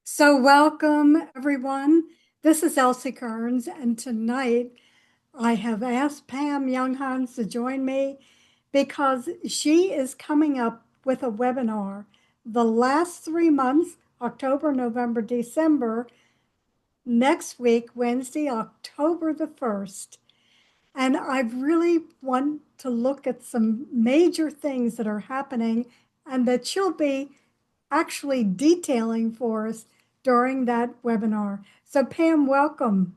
So, welcome everyone. This is Elsie Kerns, and tonight I have asked Pam Younghans to join me because she is coming up with a webinar the last 3 months, October, November, December, next week, Wednesday, October the 1st. And I really want to look at some major things that are happening and that she'll be actually detailing for us during that webinar. So Pam, welcome.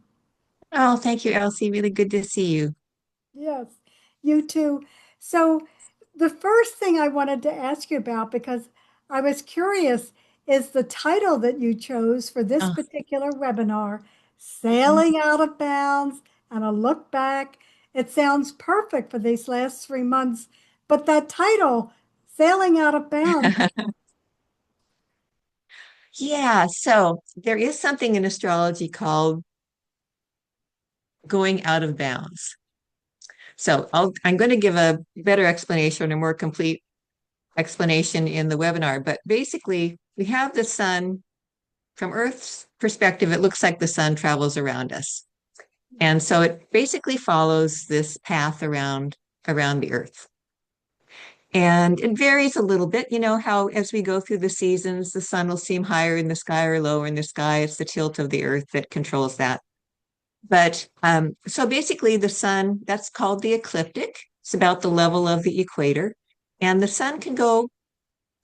Oh, thank you, Elsie. Really good to see you. Yes, you too. So the first thing I wanted to ask you about, because I was curious, is the title that you chose for this Oh, particular webinar, mhm. Sailing Out of Bounds and a Look Back. It sounds perfect for these last 3 months, but that title, Sailing Out of Bounds. Yeah, so there is something in astrology called going out of bounds. I'm going to give a better explanation, a more complete explanation in the webinar. But basically, we have the sun from Earth's perspective, it looks like the sun travels around us. And so it basically follows this path around the Earth. And it varies a little bit, you know, how as we go through the seasons, the sun will seem higher in the sky or lower in the sky. It's the tilt of the earth that controls that. But so basically, the sun, that's called the ecliptic. It's about the level of the equator. And the sun can go,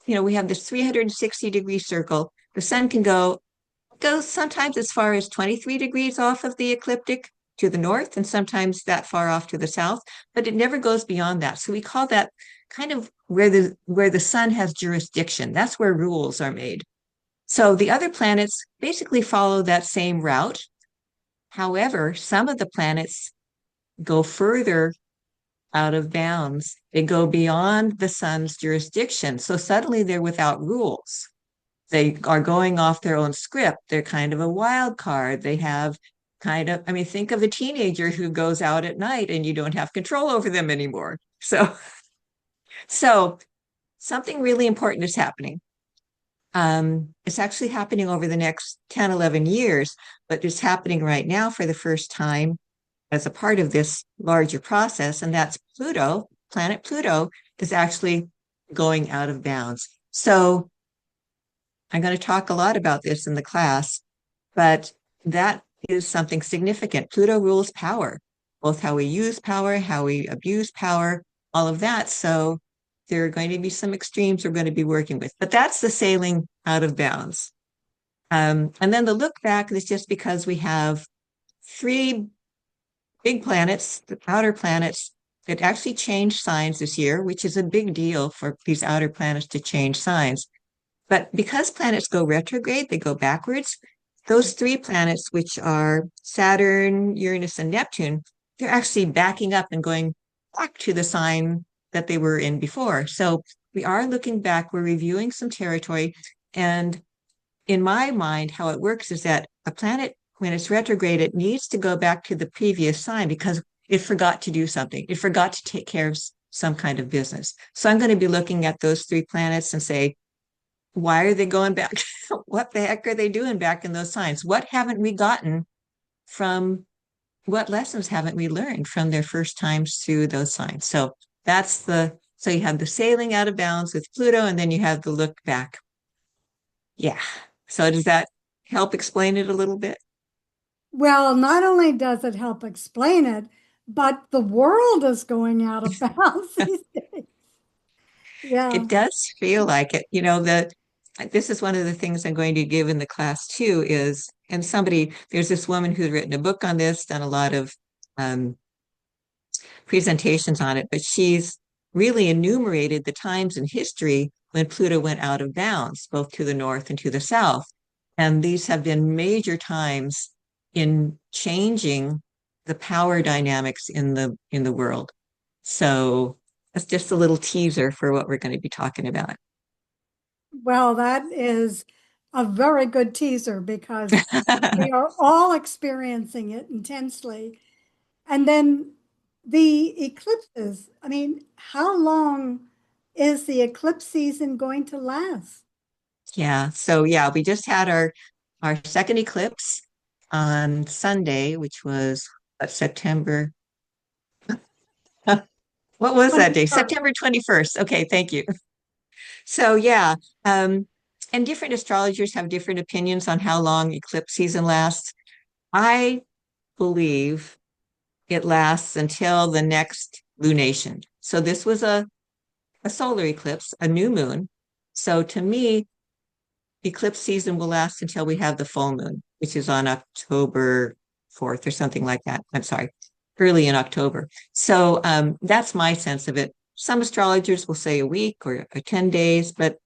you know, we have this 360-degree circle. The sun can go sometimes as far as 23 degrees off of the ecliptic to the north, and sometimes that far off to the south, but it never goes beyond that. So we call that kind of where the sun has jurisdiction. That's where rules are made. So the other planets basically follow that same route. However, some of the planets go further out of bounds. They go beyond the sun's jurisdiction. So suddenly they're without rules. They are going off their own script. They're kind of a wild card. They have kind of, I mean, think of a teenager who goes out at night and you don't have control over them anymore. So something really important is happening. It's actually happening over the next 10, 11 years, but it's happening right now for the first time as a part of this larger process. And that's Pluto, planet Pluto is actually going out of bounds. So I'm going to talk a lot about this in the class, but that is something significant. Pluto rules power, both how we use power, how we abuse power, all of that. So there are going to be some extremes we're going to be working with, but that's the sailing out of bounds. And then the look back is just because we have three big planets, the outer planets, that actually changed signs this year, which is a big deal for these outer planets to change signs. But because planets go retrograde, they go backwards. Those three planets, which are Saturn, Uranus, and Neptune, they're actually backing up and going back to the sign that they were in before. So we are looking back, we're reviewing some territory. And in my mind, how it works is that a planet, when it's retrograde, it needs to go back to the previous sign because it forgot to do something. It forgot to take care of some kind of business. So I'm going to be looking at those three planets and say, why are they going back? What the heck are they doing back in those signs? What haven't we gotten from what lessons haven't we learned from their first times through those signs? So you have the sailing out of bounds with Pluto, and then you have the look back. Yeah. So does that help explain it a little bit? Well, not only does it help explain it, but the world is going out of bounds these days. Yeah. It does feel like it. You know, this is one of the things I'm going to give in the class too is, and there's this woman who's written a book on this, done a lot of um, presentations on it, but she's really enumerated the times in history when Pluto went out of bounds, both to the north and to the south. And these have been major times in changing the power dynamics in the world. So that's just a little teaser for what we're going to be talking about. Well, that is a very good teaser because we are all experiencing it intensely. And then the eclipses, I mean, how long is the eclipse season going to last? Yeah. So yeah, we just had our our second eclipse on Sunday, which was September. What was that day? 21st. September 21st. Okay, thank you. So yeah, um, and different astrologers have different opinions on how long eclipse season lasts. I believe it lasts until the next lunation. So this was a solar eclipse, a new moon. So to me, eclipse season will last until we have the full moon, which is on October 4th or something like that. I'm sorry, early in October. So that's my sense of it. Some astrologers will say a week or 10 days, but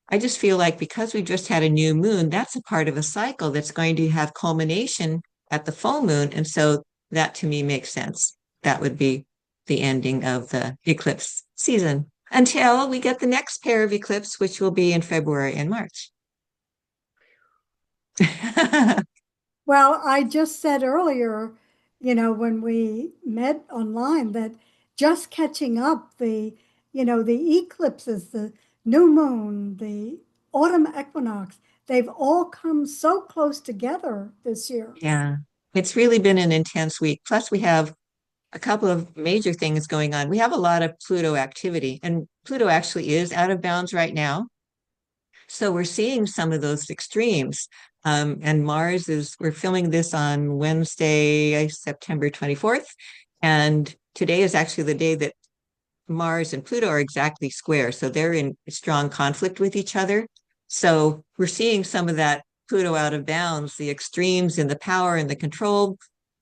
I just feel like because we just had a new moon, that's a part of a cycle that's going to have culmination at the full moon. And so that to me makes sense. That would be the ending of the eclipse season until we get the next pair of eclipse, which will be in February and March. Well, I just said earlier, when we met online, that just catching up the eclipses, the new moon, the autumn equinox, they've all come so close together this year. Yeah, it's really been an intense week. Plus, we have a couple of major things going on. We have a lot of Pluto activity, and Pluto actually is out of bounds right now. So we're seeing some of those extremes. And Mars is, we're filming this on Wednesday, September 24th. And today is actually the day that Mars and Pluto are exactly square. So they're in strong conflict with each other. So we're seeing some of that Pluto out of bounds, the extremes in the power and the control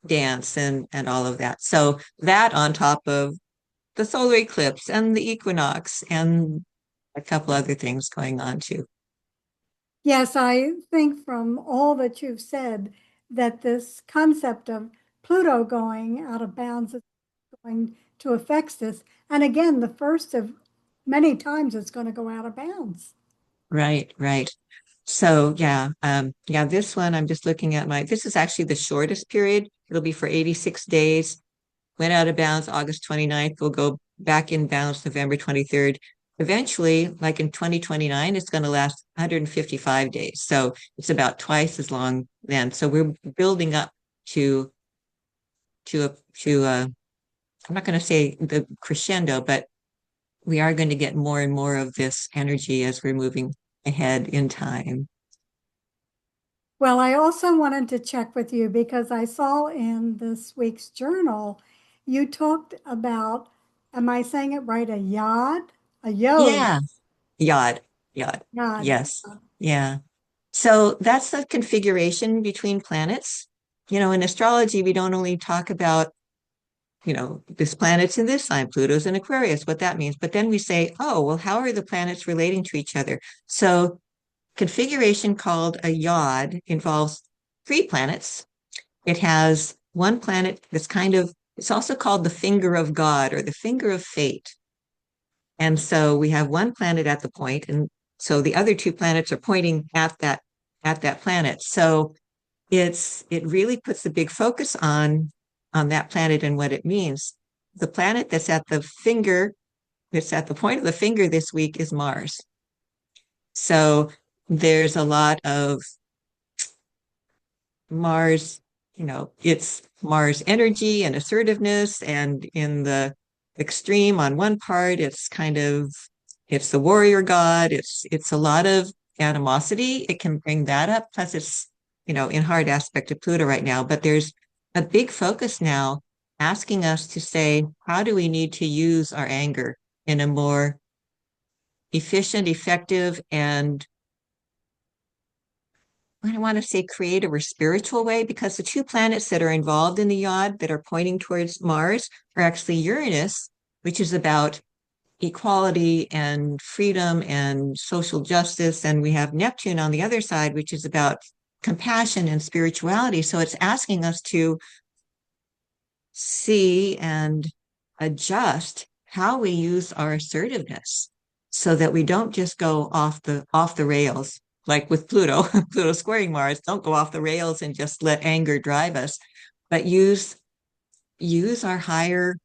dance and all of that. So that on top of the solar eclipse and the equinox and a couple other things going on too. Yes, I think from all that you've said that this concept of Pluto going out of bounds is going to affect this. And again, the first of many times it's going to go out of bounds. Right, right. So yeah, this one I'm just looking at this is actually the shortest period. It'll be for 86 days. Went out of bounds August 29th. We'll go back in bounds November 23rd. Eventually, like in 2029, it's going to last 155 days. So it's about twice as long then. So we're building up to to a to a I'm not going to say the crescendo, but we are going to get more and more of this energy as we're moving ahead in time. Well, I also wanted to check with you because I saw in this week's journal you talked about, am I saying it right, a yod? A yod. Yeah, yod, yod. Yod. Yes. Yeah. So that's the configuration between planets. In astrology, we don't only talk about, this planet's in this sign, Pluto's in Aquarius, what that means. But then we say, oh, well, how are the planets relating to each other? So configuration called a yod involves three planets. It has one planet that's it's also called the finger of God or the finger of fate. And so we have one planet at the point, and so the other two planets are pointing at that planet. So it really puts a big focus on that planet and what it means. The planet that's at the point of the finger this week is Mars. So there's a lot of Mars, it's Mars energy and assertiveness. And in the extreme on one part, it's the warrior god. It's a lot of animosity. It can bring that up. Plus it's, in hard aspect of Pluto right now, but there's a big focus now asking us to say, how do we need to use our anger in a more efficient, effective, and I don't want to say creative or spiritual way, because the two planets that are involved in the yod that are pointing towards Mars are actually Uranus, which is about equality and freedom and social justice. And we have Neptune on the other side, which is about compassion and spirituality. So it's asking us to see and adjust how we use our assertiveness so that we don't just go off the rails like with Pluto, Pluto squaring Mars. Don't go off the rails and just let anger drive us, but use our higher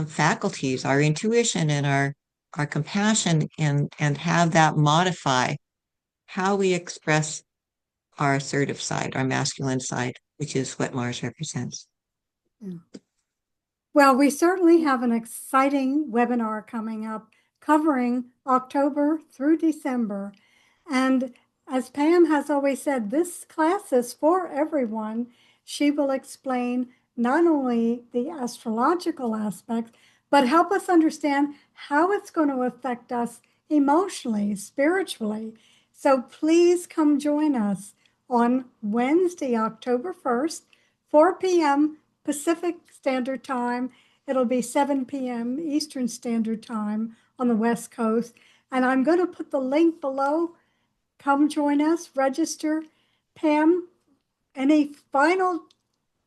faculties, our intuition, and our compassion, and have that modify how we express our assertive side, our masculine side, which is what Mars represents. Yeah. Well, we certainly have an exciting webinar coming up covering October through December. And as Pam has always said, this class is for everyone. She will explain not only the astrological aspects, but help us understand how it's going to affect us emotionally, spiritually. So please come join us on Wednesday, October 1st, 4 p.m. Pacific Standard Time. It'll be 7 p.m. Eastern Standard Time on the West Coast. And I'm going to put the link below. Come join us, register. Pam, any final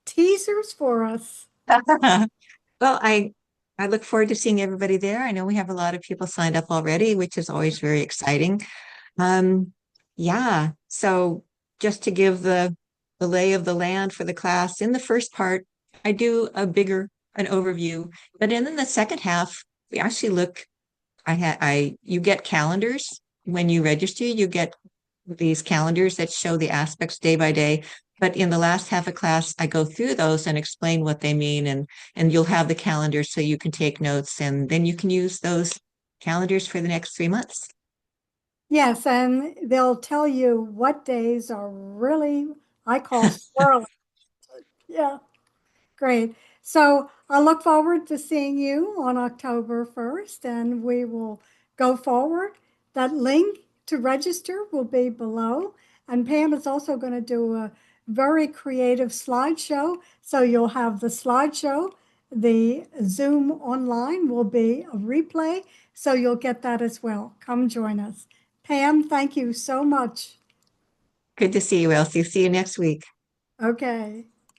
teasers for us? Well, I look forward to seeing everybody there. I know we have a lot of people signed up already, which is always very exciting. Um, yeah, so just to give the lay of the land for the class, in the first part, I do an overview, but in the second half, we actually look. You get calendars when you register. You get these calendars that show the aspects day by day. But in the last half of class, I go through those and explain what they mean, and you'll have the calendars so you can take notes, and then you can use those calendars for the next 3 months. Yes, and they'll tell you what days are really, I call swirly. Yeah. Great. So I look forward to seeing you on October 1st, and we will go forward. That link to register will be below. And Pam is also going to do a very creative slideshow. So you'll have the slideshow. The Zoom online will be a replay. So you'll get that as well. Come join us. Pam, thank you so much. Good to see you, Elsie. See you next week. Okay.